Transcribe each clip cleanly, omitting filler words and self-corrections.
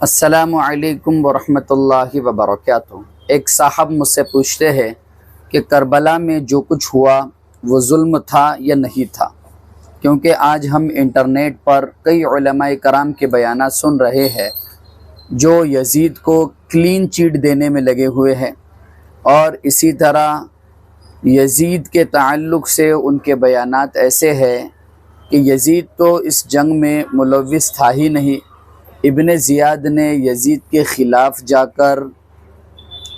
السلام علیکم ورحمۃ اللہ وبرکاتہ۔ ایک صاحب مجھ سے پوچھتے ہیں کہ کربلا میں جو کچھ ہوا وہ ظلم تھا یا نہیں تھا، کیونکہ آج ہم انٹرنیٹ پر کئی علماء کرام کے بیانات سن رہے ہیں جو یزید کو کلین چیٹ دینے میں لگے ہوئے ہیں، اور اسی طرح یزید کے تعلق سے ان کے بیانات ایسے ہیں کہ یزید تو اس جنگ میں ملوث تھا ہی نہیں۔ ابن زیاد نے یزید کے خلاف جا کر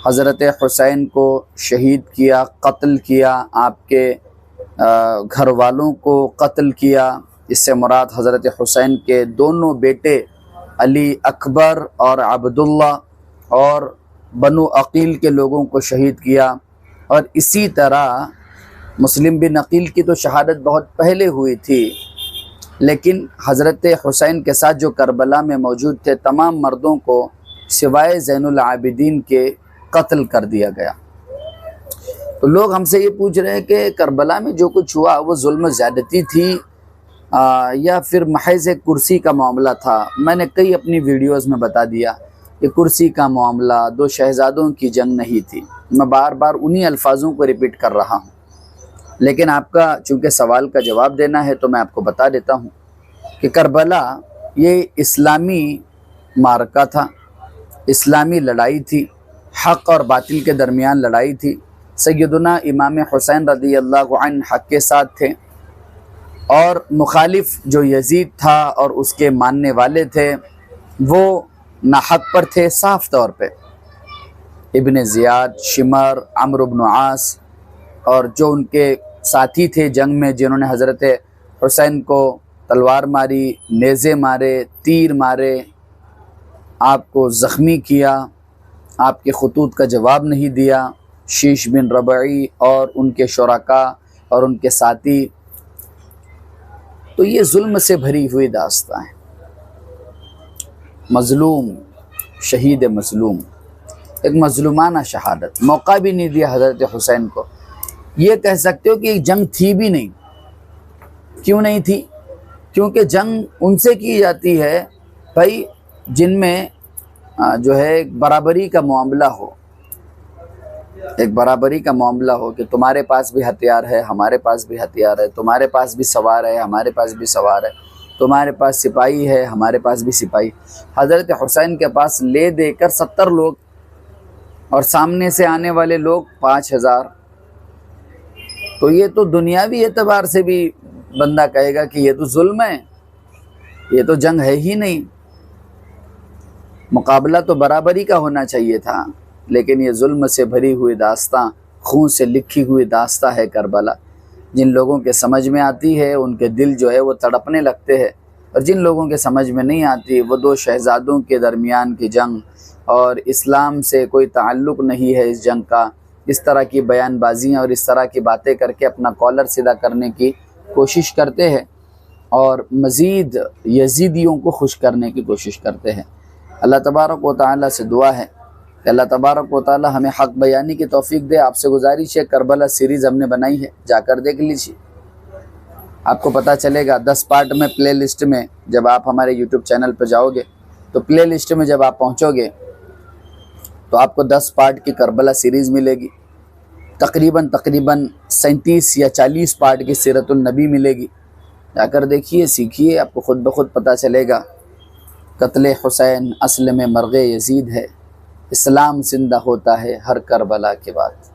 حضرت حسین کو شہید کیا، قتل کیا، آپ کے گھر والوں کو قتل کیا۔ اس سے مراد حضرت حسین کے دونوں بیٹے علی اکبر اور عبداللہ اور بنو عقیل کے لوگوں کو شہید کیا۔ اور اسی طرح مسلم بن عقیل کی تو شہادت بہت پہلے ہوئی تھی، لیکن حضرت حسین کے ساتھ جو کربلا میں موجود تھے تمام مردوں کو سوائے زین العابدین کے قتل کر دیا گیا۔ تو لوگ ہم سے یہ پوچھ رہے ہیں کہ کربلا میں جو کچھ ہوا وہ ظلم و زیادتی تھی یا پھر محض ایک کرسی کا معاملہ تھا۔ میں نے کئی اپنی ویڈیوز میں بتا دیا کہ کرسی کا معاملہ، دو شہزادوں کی جنگ نہیں تھی۔ میں بار بار انہی الفاظوں کو ریپیٹ کر رہا ہوں، لیکن آپ کا چونکہ سوال کا جواب دینا ہے تو میں آپ کو بتا دیتا ہوں کہ کربلا یہ اسلامی معرکہ تھا، اسلامی لڑائی تھی، حق اور باطل کے درمیان لڑائی تھی۔ سیدنا امام حسین رضی اللہ عنہ حق کے ساتھ تھے، اور مخالف جو یزید تھا اور اس کے ماننے والے تھے وہ ناحق پر تھے صاف طور پہ۔ ابن زیاد، شمر، عمرو بن عاص اور جو ان کے ساتھی تھے جنگ میں، جنہوں نے حضرت حسین کو تلوار ماری، نیزے مارے، تیر مارے، آپ کو زخمی کیا، آپ کے خطوط کا جواب نہیں دیا، شیش بن ربعی اور ان کے شرکاء اور ان کے ساتھی۔ تو یہ ظلم سے بھری ہوئی داستان ہے۔ مظلوم، شہید مظلوم، ایک مظلومانہ شہادت، موقع بھی نہیں دیا حضرت حسین کو۔ یہ کہہ سکتے ہو کہ ایک جنگ تھی بھی نہیں۔ کیوں نہیں تھی؟ کیونکہ جنگ ان سے کی جاتی ہے بھائی جن میں جو ہے ایک برابری کا معاملہ ہو، ایک برابری کا معاملہ ہو کہ تمہارے پاس بھی ہتھیار ہے، ہمارے پاس بھی ہتھیار ہے، تمہارے پاس بھی سوار ہے، ہمارے پاس بھی سوار ہے، تمہارے پاس سپاہی ہے، ہمارے پاس بھی سپاہی۔ حضرت حسین کے پاس لے دے کر 70 لوگ اور سامنے سے آنے والے لوگ 5000۔ تو یہ تو دنیاوی اعتبار سے بھی بندہ کہے گا کہ یہ تو ظلم ہے، یہ تو جنگ ہے ہی نہیں۔ مقابلہ تو برابری کا ہونا چاہیے تھا، لیکن یہ ظلم سے بھری ہوئی داستاں، خون سے لکھی ہوئی داستاں ہے کربلا۔ جن لوگوں کے سمجھ میں آتی ہے ان کے دل جو ہے وہ تڑپنے لگتے ہیں، اور جن لوگوں کے سمجھ میں نہیں آتی وہ دو شہزادوں کے درمیان کی جنگ اور اسلام سے کوئی تعلق نہیں ہے اس جنگ کا، اس طرح کی بیان بازیاں اور اس طرح کی باتیں کر کے اپنا کالر سیدھا کرنے کی کوشش کرتے ہیں اور مزید یزیدیوں کو خوش کرنے کی کوشش کرتے ہیں۔ اللہ تبارک و تعالیٰ سے دعا ہے کہ اللہ تبارک و تعالیٰ ہمیں حق بیانی کی توفیق دے۔ آپ سے گزارش ہے، کربلا سیریز ہم نے بنائی ہے، جا کر دیکھ لیجیے، آپ کو پتہ چلے گا۔ 10 پارٹ میں پلے لسٹ میں جب آپ ہمارے یوٹیوب چینل پہ جاؤ گے تو پلے لسٹ میں جب آپ پہنچو گے تو آپ کو 10 پارٹ کی کربلا سیریز ملے گی، تقریباً 37 یا 40 پارٹ کی سیرت النبی ملے گی۔ جا کر دیکھیے، سیکھیے، آپ کو خود بخود پتہ چلے گا قتل حسین اصل میں مرغ یزید ہے۔ اسلام زندہ ہوتا ہے ہر کربلا کے بعد۔